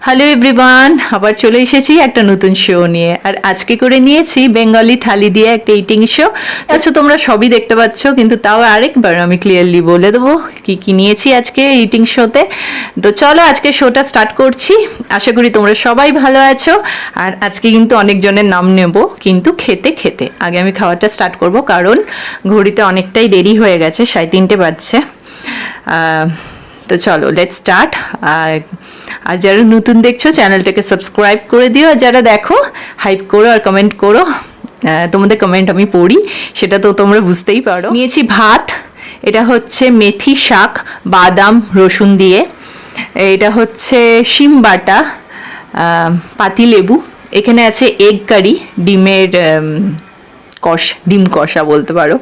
Hello everyone, আবার চলে এসেছি একটা নতুন শো নিয়ে। আর আজকে করে নিয়েছি বেঙ্গলি থালি দিয়ে একটা ইটিং শো। আচ্ছা, তোমরা সবই দেখতে পাচ্ছ, কিন্তু তাও আরেকবার আমি ক্লিয়ারলি বলে দেবো কি কি নিয়েছি আজকে ইটিং শোতে। তো চলো আজকে শোটা স্টার্ট করছি। আশা করি তোমরা সবাই ভালো আছো। আর আজকে কিন্তু অনেকজনের নাম নেব, কিন্তু খেতে খেতে আগে আমি খাওয়াটা স্টার্ট করব, কারণ ঘড়িতে অনেকটাই দেরি হয়ে গেছে, 3:30 বাজছে। তো চলো লেটস স্টার্ট। আর যারা নতুন দেখছো চ্যানেলটাকে সাবস্ক্রাইব করে দিও, আর যারা দেখো হাইপ করো আর কমেন্ট করো। তোমাদের কমেন্ট আমি পড়ি, সেটা তো তোমরা বুঝতেই পারো। নিয়েছি ভাত, এটা হচ্ছে মেথি শাক বাদাম রসুন দিয়ে, এটা হচ্ছে শিম বাটা, পাতিলেবু, এখানে আছে এগ কারি, ডিমের ডিম কষা বলতে পারো,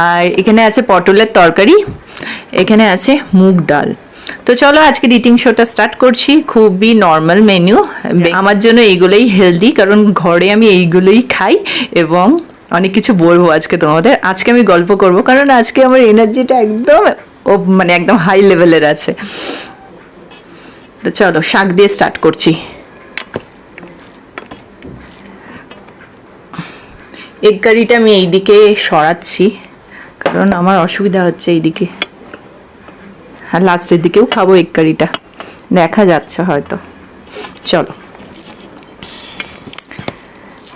আর এখানে আছে পটলের তরকারি, এখানে আছে মুগ ডাল। তো চলো আজকে ইটিং শোটা স্টার্ট করছি। খুবই নর্মাল মেনু, আমার জন্য এইগুলোই হেলদি, কারণ ঘরে আমি এইগুলোই খাই। এবং অনেক কিছু বলবো আজকে তোমাদের। আজকে আমি গল্প করব, কারণ আজকে আমার এনার্জিটা একদম মানে একদম হাই লেভেলের আছে। তো চলো শাক দিয়ে স্টার্ট করছি। এগ কারিটা আমি এইদিকে সরাচ্ছি, কারণ আমার অসুবিধা হচ্ছে এইদিকে। আর লাস্টের দিকেও খাবো এগ কারিটা, দেখা যাচ্ছে হয়তো। চলো,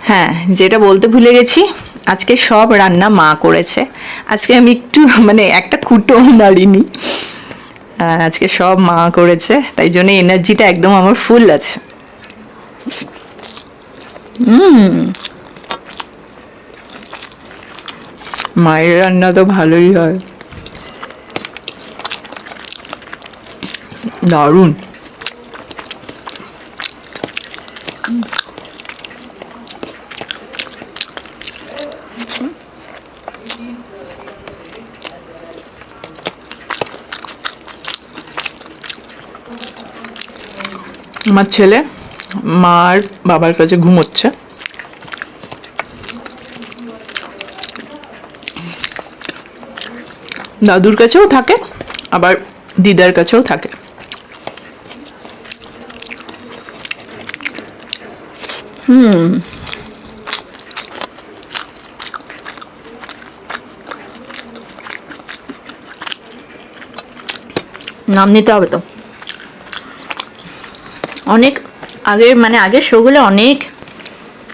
হ্যাঁ যেটা বলতে ভুলে গেছি, আজকে সব রান্না মা করেছে। আজকে আমি একটু মানে একটা খুঁটো নাড়িনি, আজকে সব মা করেছে, তাই জন্য এনার্জিটা একদম আমার ফুল আছে। মায়ের রান্না তো ভালোই হয়, দারুণ। আমার ছেলে মার বাবার কাছে ঘুমোচ্ছে। দাদুর কাছেও থাকে, আবার দিদার কাছেও থাকে। নাম নিতে হবে তো। অনেক আগে মানে আগের শোগুলো অনেক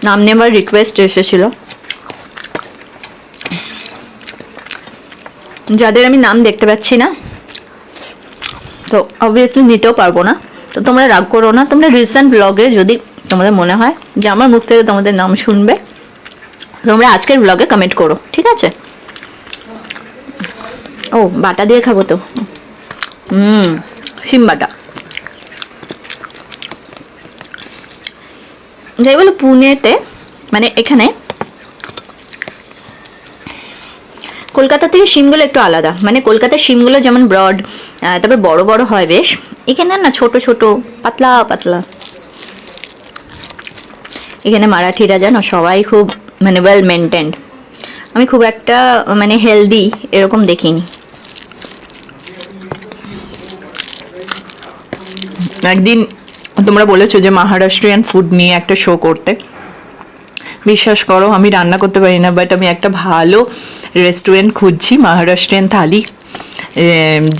নাম নেবার রিকোয়েস্ট এসেছিল, যাদের আমি নাম দেখতে পাচ্ছি না, তো অবভিয়াসলি নিতেও পারবো না। তো তোমরা রাগ করো না, তোমরা রিসেন্ট ব্লগে যদি তোমাদের মনে হয় যে আমার মুখ থেকে তোমাদের নাম শুনবে, তোমরা আজকের ব্লগে কমেন্ট করো, ঠিক আছে? ও বাটা দিয়ে খাবো তো, শিম বাটা। যাই বলো, পুনেতে মানে এখানে কলকাতা থেকে শিমগুলো একটু আলাদা। মানে কলকাতার শিমগুলো যেমন ব্রড, তারপর বড় বড় হয় বেশ, এখানে না ছোট ছোট পাতলা পাতলা। এখানে মারাঠিরা জানো সবাই খুব মানে ওয়েল মেনটেন্ড, আমি খুব একটা মানে হেলদি এরকম দেখিনি। একদিন তোমরা বলেছো যে মহারাষ্ট্রিয়ান ফুড নিয়ে একটা শো করতে। বিশ্বাস করো আমি রান্না করতে পারি না, বাট আমি একটা ভালো রেস্টুরেন্ট খুঁজছি মহারাষ্ট্রিয়ান থালি,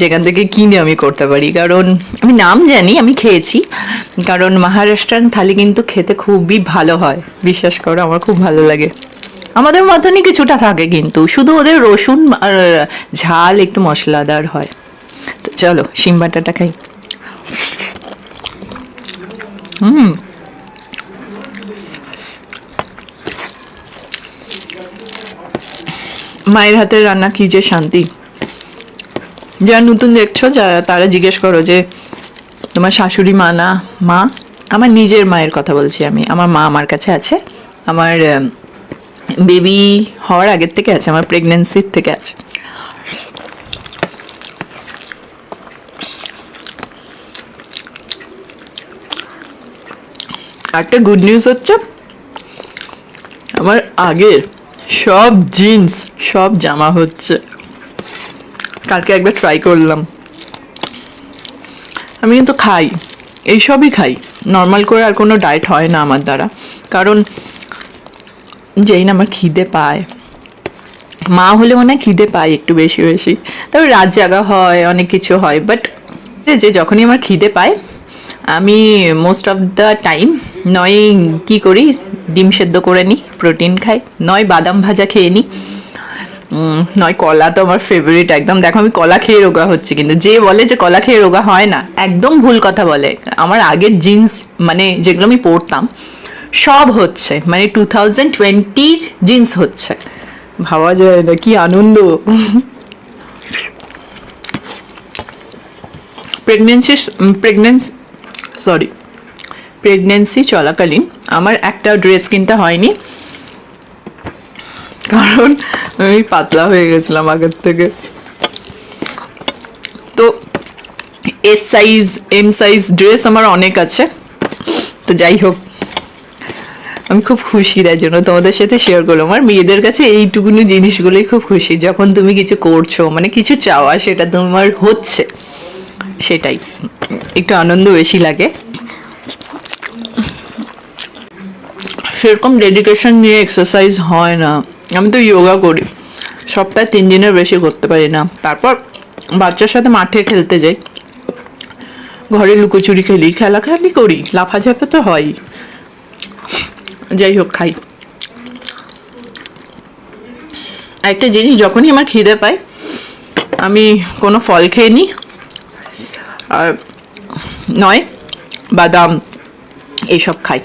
যেখান থেকে কিনে আমি করতে পারি। কারণ আমি নাম জানি, আমি খেয়েছি, কারণ মহারাষ্ট্রিয়ান থালি কিন্তু খেতে খুবই ভালো হয়। বিশ্বাস করো আমার খুব ভালো লাগে। আমাদের মতনই কিছুটা থাকে, কিন্তু শুধু ওদের রসুন আর ঝাল একটু মশলাদার হয়। তো চলো শিম বাটাটা খাই। মায়ের হাতের রান্না কি যে শান্তি। যারা নতুন দেখছো তারা জিজ্ঞেস করো যে তোমার শাশুড়ি মা না মা। আমার নিজের মায়ের কথা বলছি আমি। আমার মা আমার কাছে আছে, আমার বেবি হওয়ার আগের থেকে আছে, আমার প্রেগনেন্সির থেকে আছে। একটা গুড নিউজ হচ্ছে, আমার আগের সব জিন্স সব জামা হচ্ছে। কালকে একবার ট্রাই করলাম। আমি কিন্তু খাই, এইসবই খাই, নর্মাল করে আর কোনো ডায়েট হয় না আমার দ্বারা। কারণ যেই না আমার খিদে পায়, মা হলে মনে হয় খিদে পায় একটু বেশি বেশি, তবে রাত জাগা হয়, অনেক কিছু হয়, বাট যে যখনই আমার খিদে পায় আমি মোস্ট অফ দ্য টাইম নয় কি করি, ডিম সেদ্ধ করে নিই, প্রোটিন খাই, নয় বাদাম ভাজা খেয়ে নিই, নয় কলা তো আমার ফেভারিট একদম। দেখো আমি কলা খেয়ে রোগা হচ্ছে, কিন্তু যে বলে যে কলা খেয়ে রোগা হয় না, একদম ভুল কথা বলে। আমার আগের জিন্স মানে যেগুলো আমি পরতাম সব হচ্ছে, মানে 2020 জিন্স হচ্ছে, ভাবা যায় না কি আনন্দ। প্রেগনেন্সি চলাকালীন আমার একটা ড্রেস কিনতে হয়নি, কারণ আমি পাতলা হয়ে গেছিলাম আগের থেকে। তো S size, M size dress আমার অনেক আছে। তো যাই হোক, আমি খুব খুশি তার জন্য তোমাদের সাথে শেয়ার করলাম। আমার মেয়েদের কাছে এইটুকুনি জিনিসগুলোই খুব খুশি, যখন তুমি কিছু করছো, মানে কিছু চাওয়া সেটা তোমার হচ্ছে, সেটাই একটু আনন্দ বেশি লাগে। সেরকম ডেডিকেশন নিয়ে এক্সারসাইজ হয় না। আমি তো যোগা করি, সপ্তাহে 3 দিনের বেশি করতে পারি না। তারপর বাচ্চার সাথে মাঠে খেলতে যাই, ঘরে লুকোচুরি খেলি, খেলাখেলি করি, লাফাঝাপে তো হয়। যাই হোক, খাই। একটা জিনিস, যখনই আমার খিদে পায় আমি কোনো ফল খেয়ে নিই, আর নয় বাদাম এইসব খাই।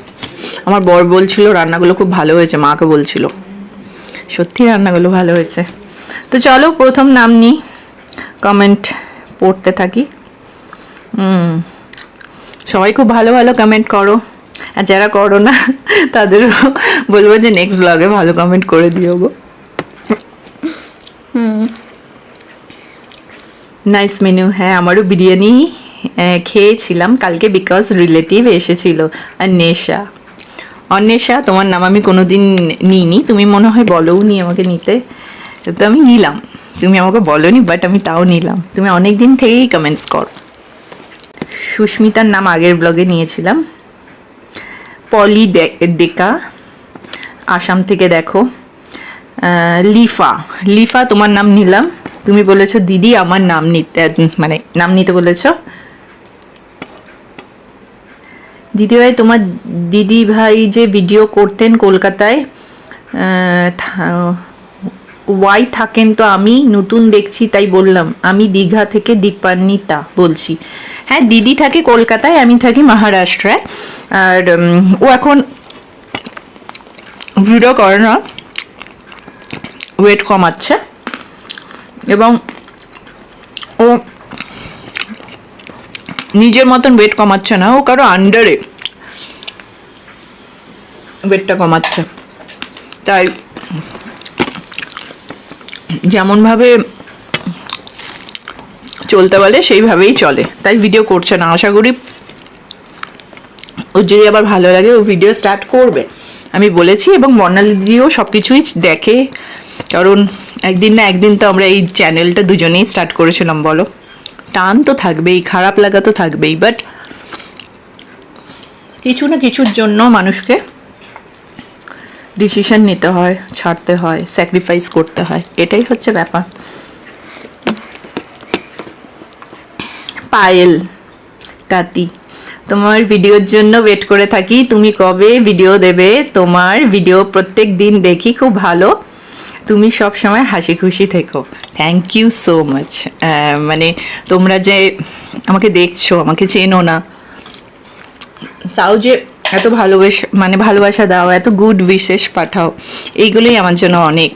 আমার বর বলছিল রান্নাগুলো খুব ভালো হয়েছে, মাকে বলছিল, সত্যি রান্নাগুলো ভালো হয়েছে। তো চলো প্রথম নাম নিই, কমেন্ট পড়তে থাকি। সবাই খুব ভালো ভালো কমেন্ট করো, আর যারা করো না তাদেরও বলবো যে নেক্সট ব্লগে ভালো কমেন্ট করে দিও গো। Nice menu. হ্যাঁ, আমারও বিরিয়ানি খেয়েছিলাম কালকে, বিকজ রিলেটিভ এসেছিল। আর অন্বেষা তোমার নাম আমি কোনোদিন নিইনি, তুমি মনে হয় বলোও নি আমাকে নিতে, তো আমি নিলাম। তুমি আমাকে বলোনি, বাট আমি তাও নিলাম। তুমি অনেক দিন থেকেই কমেন্টস করো। সুস্মিতার নাম আগের ব্লগে নিয়েছিলাম। পলি ডেকা আসাম থেকে দেখো। লিফা তোমার নাম নিলাম, তুমি বলেছো দিদি আমার নাম নিতে, মানে নাম নিতে বলেছো। দিদি ভাই, তোমার দিদি ভাই যে ভিডিও করতেন কলকাতায়, ওয়াই থাকেন, তো আমি নতুন দেখছি তাই বললাম। আমি দীঘা থেকে দীপান্বিতা বলছি। হ্যাঁ, দিদি থাকে কলকাতায়, আমি থাকি মহারাষ্ট্রায়। আর ও এখন ভিডিও করে না, ওয়েট কমাচ্ছে, এবং ও নিজের মতন ওয়েট কমাচ্ছে না, ও কারো আন্ডারে ওয়েটটা কমাচ্ছে। তাই যেমনভাবে চলতে বলে সেইভাবেই চলে, তাই ভিডিও করছে না। আশা করি ও যদি আবার ভালো লাগে ও ভিডিও স্টার্ট করবে, আমি বলেছি। এবং বর্ণালী দিদিও সব কিছুই দেখে, কারণ একদিন না একদিন তো আমরা এই চ্যানেলটা দুজনেই স্টার্ট করেছিলাম, বলো। টান তো থাকবেই, খারাপ লাগা তো থাকবেই, বাট কিছু না কিছুর জন্য মানুষকে ডিসিশন নিতে হয়, ছাড়তে হয়, স্যাক্রিফাইস করতে হয়, এটাই হচ্ছে ব্যাপার। পায়েল তাঁতি, তোমার ভিডিওর জন্য ওয়েট করে থাকি, তুমি কবে ভিডিও দেবে? তোমার ভিডিও প্রত্যেক দিন দেখি, খুব ভালো, তুমি সব সময় হাসি খুশি থেকো। Thank you so much. মানে তোমরা যে আমাকে দেখছো, আমাকে চেনো না, তাও যে এত ভালোবাসা দাও, এত গুড উইশেস পাঠাও, এইগুলোই আমার জন্য অনেক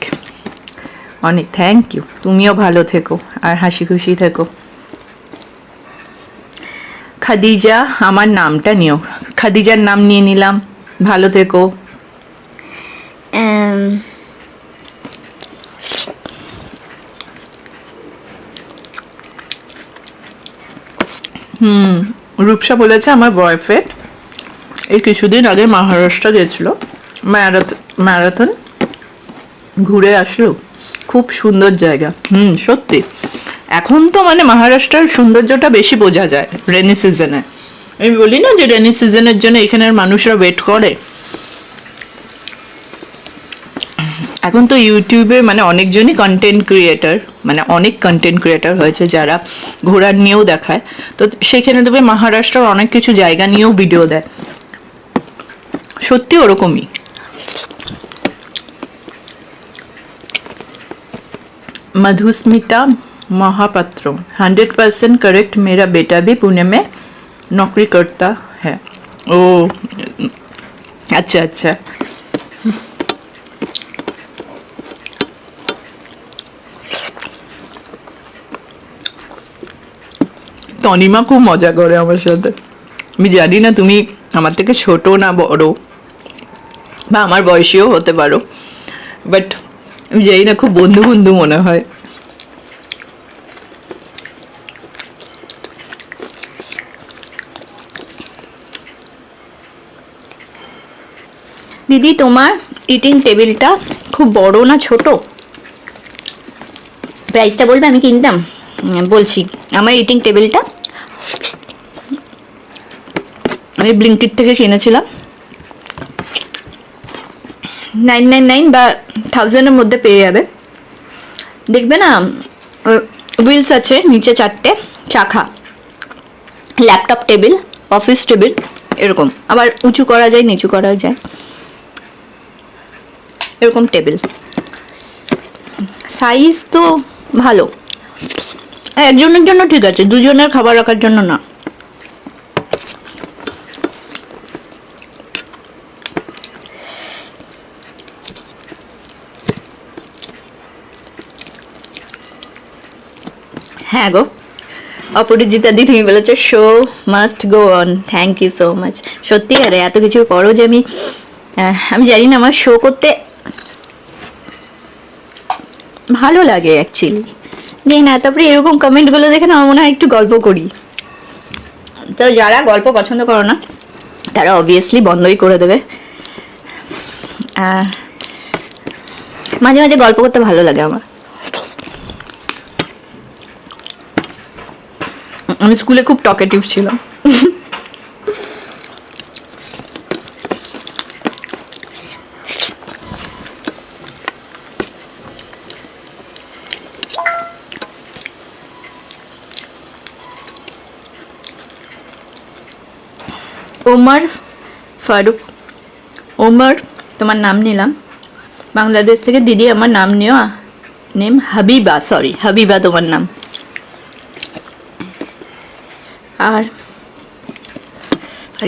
অনেক থ্যাংক ইউ। তুমিও ভালো থেকো আর হাসি খুশি থেকো। খাদিজা, আমার নামটা নিও। খাদিজার নাম নিয়ে নিলাম, ভালো থেকো। রূপসা বলেছে আমার বয়ফ্রেন্ড এই কিছুদিন আগে মহারাষ্ট্র গেছিল, ম্যারাথন ঘুরে আসলো, খুব সুন্দর জায়গা। সত্যি এখন তো মানে মহারাষ্ট্রের সৌন্দর্যটা বেশি বোঝা যায় রেনি সিজনে, আমি বলি না যে রেনি সিজনের জন্য এখানের মানুষরা ওয়েট করে। এখন তো ইউটিউবে মানে অনেকজনই কন্টেন্ট ক্রিয়েটার, মানে অনেক কন্টেন্ট ক্রিয়েটার হয়েছে যারা ঘোরার নিয়েও দেখায়। তো সেখানে তবে মহারাষ্ট্রের অনেক কিছু জায়গা নিয়েও ভিডিও দেয়, সত্যি ওরকমই। मधुस्मिता महापात्र 100% करेक्ट। मेरा बेटा भी पुणे में नौकरी करता है। ओ अच्छा अच्छा। তনিমা খুব মজা করে আমার সাথে। আমি জানি না তুমি আমার থেকে ছোট না বড়, বা আমার বয়সীও হতে পারো, বাট আমি জানি না, খুব বন্ধু বন্ধু মনে হয়। দিদি তোমার ইটিং টেবিলটা খুব বড় না ছোট? প্রাইসটা বলবে, আমি কিনতাম। বলছি, আমার ইটিং টেবিলটা আমি ব্লিঙ্কিট থেকে কিনেছিলাম। 999 বা 1000-এর মধ্যে পেয়ে যাবে। দেখবে না হুইলস আছে নিচে 4টে চাকা, ল্যাপটপ টেবিল, অফিস টেবিল, এরকম। আবার উঁচু করা যায়, নিচু করা যায়, এরকম টেবিল। সাইজ তো ভালো, একজনের জন্য ঠিক আছে, দুজনের খাবার রাখার জন্য না। হ্যাঁ গো অপরিজিতা দি, তুমি বলেছো show must go on. Thank you so much. সত্যি আরে এত কিছুর পরও যে আমি জানি না, আমার শো করতে ভালো লাগে অ্যাকচুয়ালি। যে না, তারপরে এরকম কমেন্টগুলো দেখে না আমার মনে হয় একটু গল্প করি। তো যারা গল্প পছন্দ করো না তারা অবভিয়াসলি বন্ধই করে দেবে। মাঝে মাঝে গল্প করতে ভালো লাগে আমার। আমি স্কুলে খুব টকেটিভ ছিলাম। ওমর ফারুক, ওমর তোমার নাম নিলাম বাংলাদেশ থেকে। দিদি আমার নাম নিও, নেম হাবিবা, সরি হাবিবা তোমার নাম। আর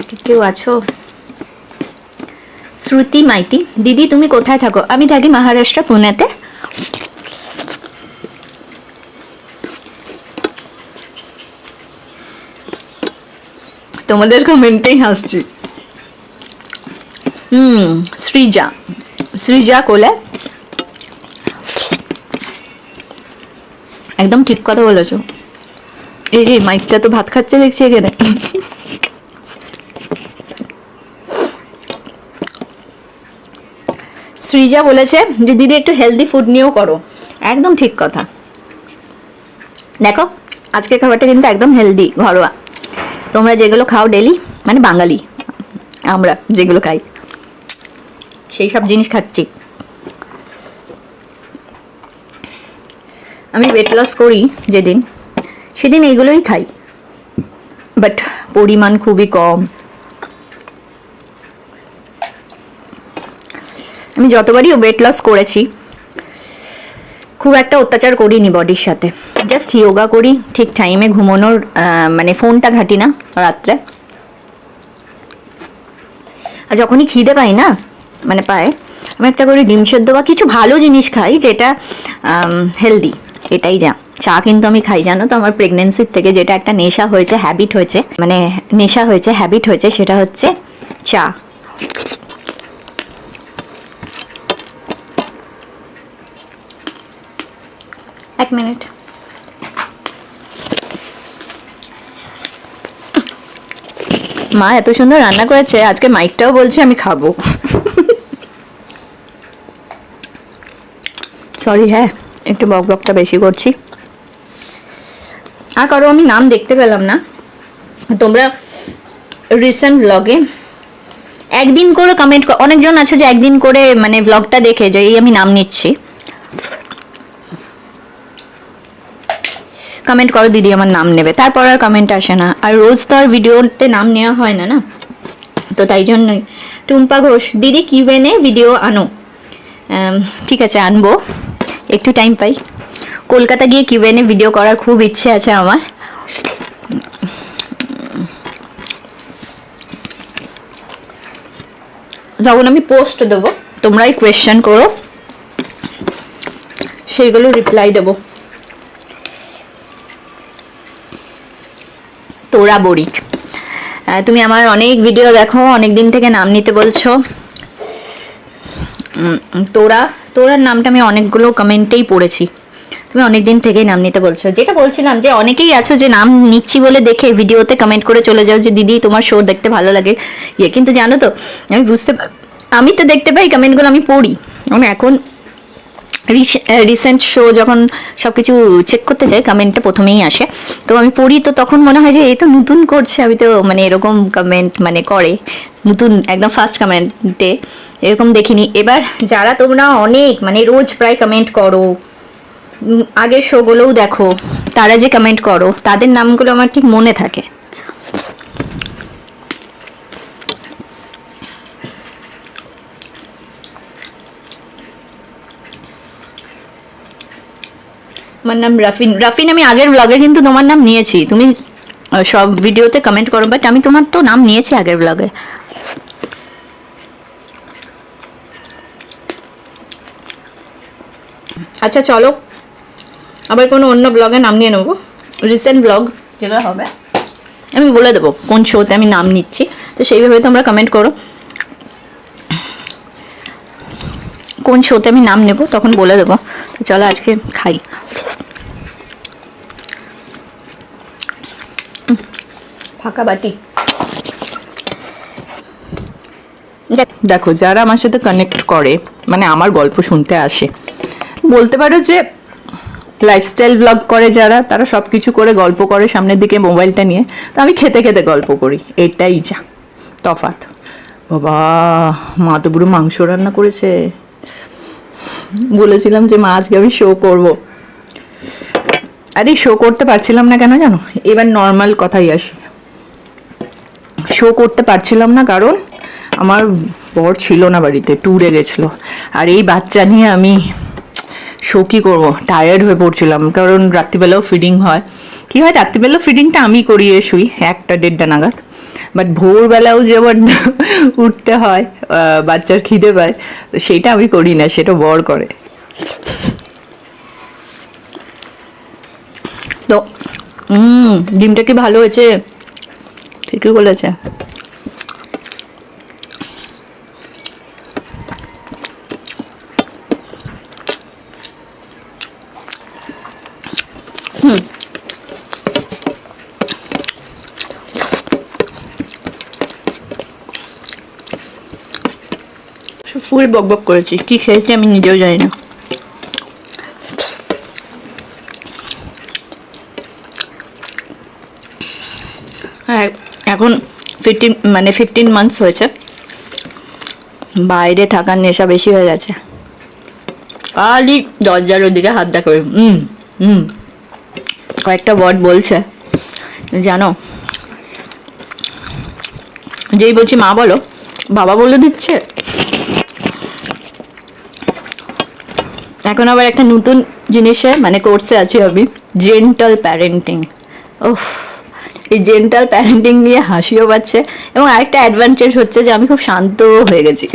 কি কেউ আছো? শ্রুতি মাইতি, দিদি তুমি কোথায় থাকো? আমি থাকি মহারাষ্ট্র, পুনেতে। তোমাদের কমেন্টেই হাসছি। সৃজা, সৃজা কোলে, একদম ঠিক কথা বলেছো। এই রে মাইকটা তো ভাত খাচ্ছে দেখছি এখানে। সৃজা বলেছে যে দিদি একটু হেলদি ফুড নিয়েও করো। একদম ঠিক কথা। দেখো আজকের খাবারটা কিন্তু একদম হেলদি, ঘরোয়া। তোমরা যেগুলো খাও ডেলি, মানে বাঙালি আমরা যেগুলো খাই সেই সব জিনিস খাচ্ছি। আমি ওয়েট লস করি যেদিন, সেদিন এইগুলোই খাই, বাট পরিমাণ খুবই কম। আমি যতবারই ওয়েট লস করেছি খুব একটা অত্যাচার করিনি বডির সাথে, জাস্ট যোগা করি, ঠিক টাইমে ঘুমানোর, মানে ফোনটা ঘাঁটি না রাত্রে। আর যখনই খিদে পাই না, মানে পায়, আমি একটা করে ডিম সেদ্ধ বা কিছু ভালো জিনিস খাই যেটা হেলদি, এটাই যা। চা কিন্তু আমি খাই, জানো তো, আমার প্রেগনেন্সির থেকে যেটা একটা নেশা হয়েছে, হ্যাবিট হয়েছে, মানে নেশা হয়েছে, হ্যাবিট হয়েছে, সেটা হচ্ছে চা। এক মিনিট। মা এত সুন্দর রান্না করেছে, আজকে মাইকটাও বলছে আমি খাবো। সরি, হ্যাঁ একটু বক বকটা বেশি করছি। আর কারো আমি নাম দেখতে পেলাম না। তোমরা রিসেন্ট ব্লগে একদিন করে কমেন্ট, অনেকজন আছে যে একদিন করে মানে ব্লগটা দেখে যে এই আমি নাম নিচ্ছি, কমেন্ট করো দিদি আমার নাম নেবে, তারপর আর কমেন্ট আসে না। আর রোজ তো আর ভিডিওতে নাম নেওয়া হয় না, না তো তাই জন্যই। টুম্পা ঘোষ, দিদি কিউএনএ ভিডিও আনো। ঠিক আছে, আনবো, একটু টাইম পাই। কলকাতা গিয়ে কিউএনএ ভিডিও করার খুব ইচ্ছে আছে আমার। তখন আমি পোস্ট দেবো, তোমরাই কোয়েশ্চেন করো, সেইগুলো রিপ্লাই দেবো। তোরা বড়িক, তুমি আমার অনেক ভিডিও দেখো, অনেক দিন থেকে নাম নিতে বলছো। তোরার নামটা আমি অনেকগুলো কমেন্টেই পড়েছি, তুমি অনেক দিন থেকেই নাম নিতে বলছো। যেটা বলছিলাম যে অনেকেই আছো যে নাম নিচ্ছি বলে দেখে ভিডিওতে কমেন্ট করে চলে যাও যে দিদি তোমার শো দেখতে ভালো লাগে কিন্তু জানো তো আমি তো দেখতে পাই কমেন্টগুলো, আমি পড়ি। আমি এখন রিসেন্ট শো যখন সব কিছু চেক করতে যাই কমেন্টটা প্রথমেই আসে, তো আমি পড়ি, তো তখন মনে হয় যে এই তো নতুন করছে, আমি তো মানে এরকম কমেন্ট মানে করে নতুন একদম ফার্স্ট কমেন্টে এরকম দেখিনি। এবার যারা তোমরা অনেক মানে রোজ প্রায় কমেন্ট করো, আগের শোগুলোও দেখো, তারা যে কমেন্ট করো তাদের নামগুলো আমার ঠিক মনে থাকে। আমার নাম রাফিন আমি আগের ব্লগে কিন্তু তোমার নাম নিয়েছি, তুমি সব ভিডিওতে কমেন্ট করো, বাট আমি তোমার তো নাম নিয়েছি আগের ব্লগে। আচ্ছা চলো আবার কোনো অন্য ব্লগে নাম নিয়ে নেবো, রিসেন্ট ব্লগ যেগুলো হবে আমি বলে দেবো কোন শোতে আমি নাম নিচ্ছি, তো সেইভাবে তোমরা কমেন্ট করো কোন শোতে আমি নাম নেব, তখন বলে দেবো। তো চলো আজকে খাই। ফাঁকা বাটি। দেখো যারা আমার সাথে কানেক্ট করে, মানে আমার গল্প শুনতে আসে, বলতে পারো যে লাইফস্টাইল ব্লগ করে যারা, তারা সব কিছু করে গল্প করে সামনের দিকে মোবাইলটা নিয়ে, তো আমি খেতে খেতে গল্প করি, এটাই যা তফাৎ। বাবা, মা তো পুরো মাংস রান্না করেছে, বলেছিলাম যে মা আজকে আমি শো করব, আরে শো করতে পারছিলাম না কেন জানো, এবার নর্মাল কথাই আসি। শো করতে পারছিলাম না কারণ আমার বর ছিল না বাড়িতে, ট্যুরে গেছিলো, আর এই বাচ্চা নিয়ে আমি শো কী করবো, টায়ার্ড হয়ে পড়ছিলাম। কারণ রাত্রিবেলাও ফিডিং হয়, কী হয় রাত্রিবেলাও ফিডিংটা আমি করিয়ে শুই 1টা-1:30 নাগাদ, বাট ভোরবেলাও যে আবার উঠতে হয়, বাচ্চার খিদে পায়, তো সেইটা আমি করি না, সেটা বর করে। তো ডিমটা কি ভালো হয়েছে, ঠিকই বলেছে। ফুল বকবক করেছি, কি খেয়েছি আমি নিজেও জানি না। হ্যাঁ, এখন 15 মান্থস হয়েছে, বাইরে থাকার নেশা বেশি হয়ে গেছে, খালি দরজার ওদিকে হাত দেখো। কয়েকটা ওয়ার্ড বলছে জানো, যেই বলছি মা বলো, বাবা বলে দিচ্ছে। এখন আবার একটা নতুন জিনিসে মানে কোর্সে আছি আমি, জেন্টাল প্যারেন্টিং। ওহ, এই জেন্টাল প্যারেন্টিং নিয়ে হাসিও পাচ্ছে, এবং আরেকটা অ্যাডভান্টেজ হচ্ছে যে আমি খুব শান্ত হয়ে গেছি।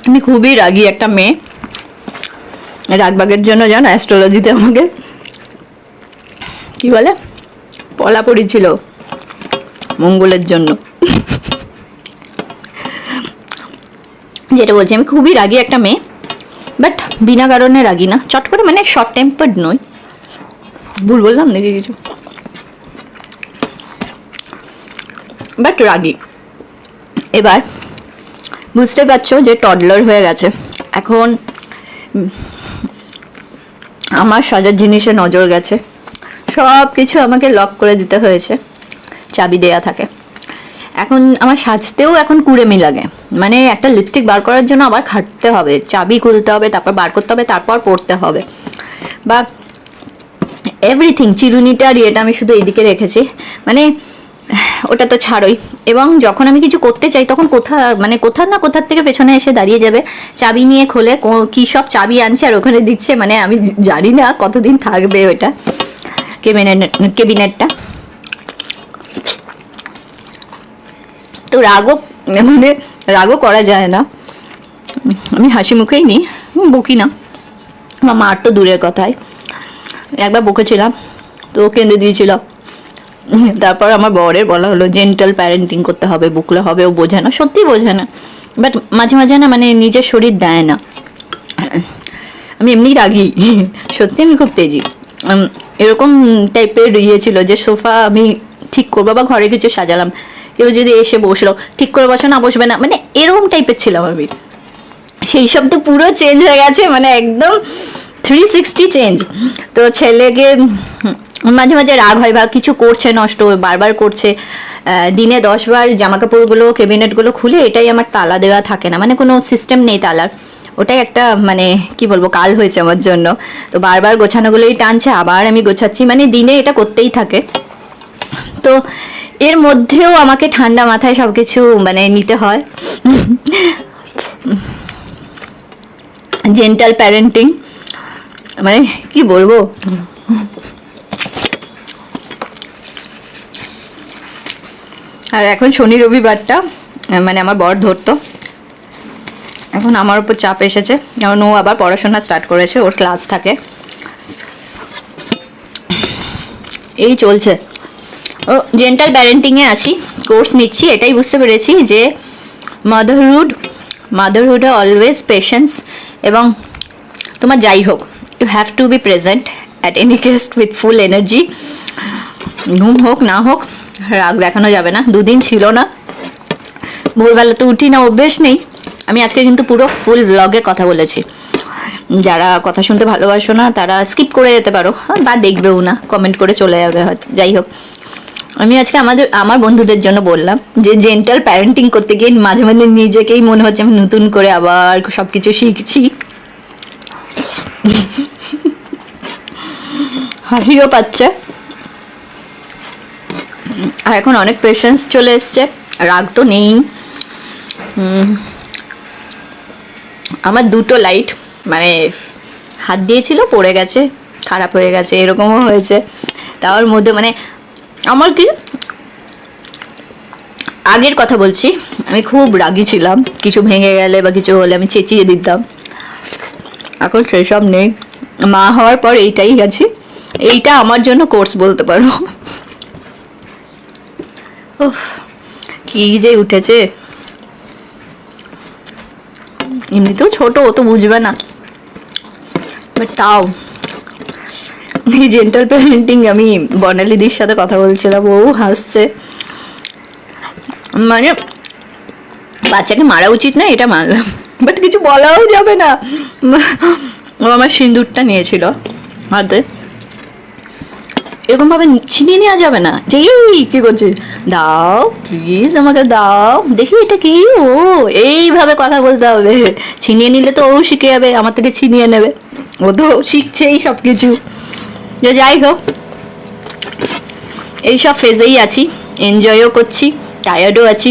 আমি খুবই রাগী একটা মেয়ে, রাগবাগের জন্য জানো অ্যাস্ট্রোলজিতে আমাকে কি বলে, পলা পড়েছিল মঙ্গলের জন্য। যেটা বলছি আমি খুবই রাগী একটা মেয়ে, বাট বিনা কারণে রাগি না, চট করে, মানে শর্ট টেম্পার্ড নই। ভুল বললাম নাকি কিছু, বাট রাগি। এবার বুঝতে পারছো যে টডলার হয়ে গেছে, এখন আমার সাজার জিনিসে নজর গেছে, সব কিছু আমাকে লক করে দিতে হয়েছে, চাবি দেয়া থাকে। এখন আমার সাজতেও এখন কুড়েমি লাগে, মানে একটা লিপস্টিক বার করার জন্য আবার খাটতে হবে, চাবি খুলতে হবে, তারপর বার করতে হবে, তারপর পরতে হবে, বা এভরিথিং। চিরুনিটা আর ইয়েটা আমি শুধু এইদিকে রেখেছি, মানে ওটা তো ছাড়োই। এবং যখন আমি কিছু করতে চাই তখন কোথা না কোথার থেকে পেছনে এসে দাঁড়িয়ে যাবে, চাবি নিয়ে খোলে কী সব চাবি আনছে আর ওখানে দিচ্ছে, মানে আমি জানি না কতদিন থাকবে ওটা কেবিনেটটা। তো রাগও করা যায় না, আমি হাসি মুখেই নিই, বকি না। আমার মার তো দূরের কথাই, একবার বকেছিলাম তো কেঁদে দিয়েছিল। তারপর আমার বরের বলা হলো জেন্টাল প্যারেন্টিং করতে হবে, বকলে হবে, ও বোঝে না, সত্যি বোঝে না, বাট মাঝে মাঝে না মানে নিজের শরীর দেয় না। আমি এমনি রাগি, সত্যি আমি খুব তেজি। এরকম টাইপের ছিল যে সোফা আমি ঠিক করবো বা ঘরে কিছু সাজালাম, কেউ যদি এসে বসলো, ঠিক করে বসো না, বসবে না, মানে এরকম টাইপের ছিলাম আমি। সেই সব তো পুরো চেঞ্জ হয়ে গেছে, মানে একদম 360 চেঞ্জ। তো ছেলেকে মাঝে মাঝে রাগ হয়, বা কিছু করছে নষ্ট, বারবার করছে, দিনে 10 বার জামা কাপড়গুলো ক্যাবিনেটগুলো খুলে, এটাই আমার তালা দেওয়া থাকে না, মানে কোনো সিস্টেম নেই তালার, ওটাই একটা মানে কি বলবো কাল হয়েছে আমার জন্য। তো বারবার গোছানোগুলোই টানছে, আবার আমি গোছাচ্ছি, মানে দিনে এটা করতেই থাকে। তো এর মধ্যেও আমাকে ঠান্ডা মাথায় সব কিছু মানে নিতে হয়। জেন্টাল প্যারেন্টিং মানে কি বলবো। আর এখন শনি রবিবারটা মানে আমার বর ধরতো, এখন আমার উপর চাপ এসেছে, কারণ ও আবার পড়াশোনা স্টার্ট করেছে, ওর ক্লাস থাকে, এই চলছে। ও জেন্টাল প্যারেন্টিংয়ে আছি, কোর্স নিচ্ছি, এটাই বুঝতে পেরেছি যে মাদারহুডে অলওয়েজ পেশেন্স, এবং তোমার যাই হোক you have to be present at any case with full energy. ঘুম হোক না হোক রাগ দেখানো যাবে না। 2 দিন ছিল না, ভোরবেলা তো উঠি না, অভ্যেস নেই। আমি আজকে কিন্তু পুরো ফুল ব্লগে কথা বলেছি, যারা কথা শুনতে ভালোবাসো না তারা স্কিপ করে যেতে পারো, বা দেখবেও না, কমেন্ট করে চলে যাবে হয়তো। যাই হোক, আমি আজকে আমার বন্ধুদের জন্য বললাম যে জেন্টাল প্যারেন্টিং করতে গিয়ে মাঝে মাঝে নিজেকেই মনে হচ্ছে আমি নতুন করে আবার সব কিছু শিখছি। হাসিও পাচ্ছে, আর এখন অনেক পেশেন্স চলে এসছে, রাগ তো নেই। আমার 2টো লাইট মানে হাত দিয়েছিল, পড়ে গেছে, খারাপ হয়ে গেছে, এরকমও হয়েছে। তার মধ্যে মানে আমার কি আগের কথা বলছি, আমি খুব রাগী ছিলাম, কিছু ভেঙে গেলে বা কিছু হলে আমি চেঁচিয়ে দিতাম, এখন সেসব নেই। মা হওয়ার পর এইটাই গেছি, এইটা আমার জন্য কোর্স বলতে পারো। কি যে উঠেছে, এমনিতেও ছোট, ও তো বুঝবে না, বাট তাও এই জেন্টাল প্যারেন্টিং। আমি বর্ণালীদির সাথে কথা বলছিলাম, ও হাসছে, মানে বাচ্চাকে মারা উচিত না এটা মানলাম, বাট কিছু বলাও যাবে না। ও আমার সিঁদুরটা নিয়েছিল হাতে, এরকম ভাবে ছিনিয়ে নেওয়া যাবে না যে এই কি করছিস, দাও প্লিজ আমাকে দাও দেখি এটা কি। ও এইভাবে কথা বলতে হবে, ছিনিয়ে নিলে তো ও শিখে যাবে, আমার থেকে ছিনিয়ে নেবে, ও তো শিখছেই সব কিছু। যাই হোক, এইসব ফেজেই আছি, এনজয়ও করছি, টায়ার্ডও আছি,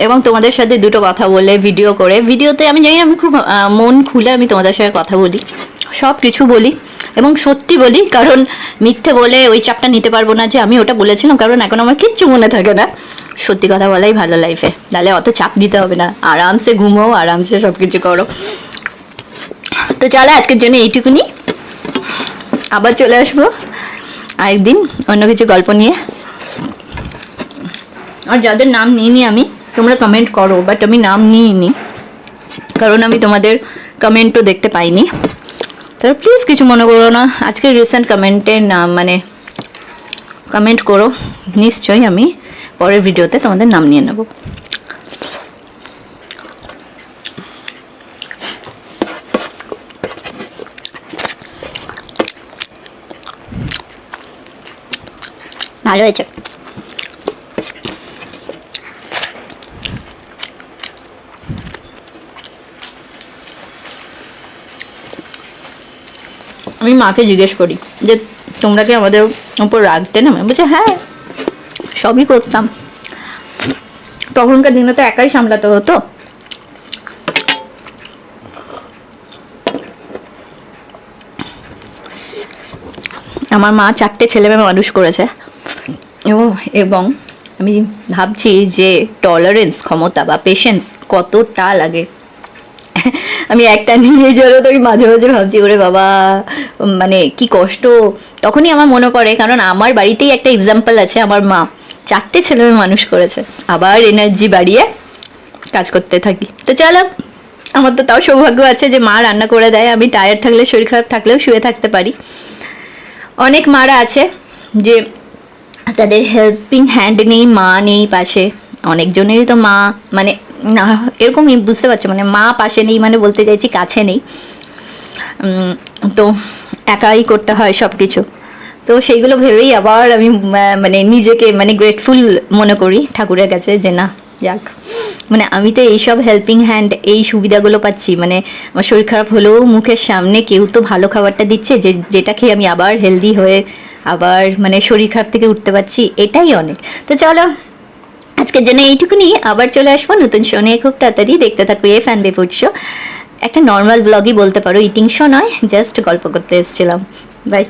এবং তোমাদের সাথে 2টো কথা বলে ভিডিও করে, ভিডিওতে আমি জানি আমি খুব মন খুলে আমি তোমাদের সাথে কথা বলি, সব কিছু বলি এবং সত্যি বলি, কারণ মিথ্যে বলে ওই চাপটা নিতে পারবো না যে আমি ওটা বলেছিলাম, কারণ এখন আমার কিচ্ছু মনে থাকে না। সত্যি কথা বলাই ভালো লাইফে, তাহলে অত চাপ নিতে হবে না, আরামসে ঘুমোও, আরামসে সব কিছু করো। তো চলো আজকের জন্য এইটুকুনি, আবার চলে আসবো আরেকদিন অন্য কিছু গল্প নিয়ে। আর যাদের নাম নিইনি আমি, তোমরা কমেন্ট করো, বাট আমি নাম নিইনি কারণ আমি তোমাদের কমেন্টও দেখতে পাইনি, তাহলে প্লিজ কিছু মনে করো না। আজকে রিসেন্ট কমেন্টের নাম মানে কমেন্ট করো, নিশ্চয়ই আমি পরের ভিডিওতে তোমাদের নাম নিয়ে নেব। ভালো হয়েছে। আমি মাকে জিজ্ঞেস করি যে তোমরা কি আমাদের উপর রাখতে না? বলছে হ্যাঁ, সবই করতাম, তখনকার দিনে তো একাই সামলাতে হতো। আমার মা 4টে ছেলে মেয়ে মানুষ করেছে এবং আমি ভাবছি যে টলারেন্স ক্ষমতা বা পেশেন্স কতটা লাগে। আমি একটা নিয়ে জন্য তো আমি মাঝে মাঝে ভাবছি ওরে বাবা, মানে কি কষ্ট। তখনই আমার মনে পড়ে, কারণ আমার বাড়িতেই একটা এক্সাম্পল আছে, আমার মা 4টে ছেলে মেয়ে মানুষ করেছে, আবার এনার্জি বাড়িয়ে কাজ করতে থাকি। তো চলো, আমার তো তাও সৌভাগ্য আছে যে মা রান্না করে দেয়, আমি টায়ার্ড থাকলে শরীর খারাপ থাকলেও শুয়ে থাকতে পারি। অনেক মারা আছে যে তাদের হেল্পিং হ্যান্ড নেই, মা নেই পাশে। অনেকজনেরই তো মা মানে না, এরকমই বুঝতে পারছো, মানে মা পাশে নেই মানে বলতে চাইছি কাছে নেই। তো একাই করতে হয় সব কিছু। তো সেইগুলো ভেবেই আবার আমি মানে নিজেকে মানে গ্রেটফুল মনে করি ঠাকুরের কাছে যে না যাক, মানে আমি তো এইসব হেল্পিং হ্যান্ড এই সুবিধাগুলো পাচ্ছি, মানে আমার শরীর খারাপ হলেও মুখের সামনে কেউ তো ভালো খাবারটা দিচ্ছে, যেটা খেয়ে আমি আবার হেলদি হয়ে আবার মানে শরীর খারাপ থেকে উঠতে পারছি, এটাই অনেক। তো চলো, আজকের জন্য এইটুকুনি, আবার চলে আসবো নতুন শো নিয়ে খুব তাড়াতাড়ি। দেখতে থাকো এফ অ্যান্ড ফুড শো, একটা নর্মাল ব্লগই বলতে পারো, ইটিং শো নয়, জাস্ট গল্প করতে এসেছিলাম। বাই।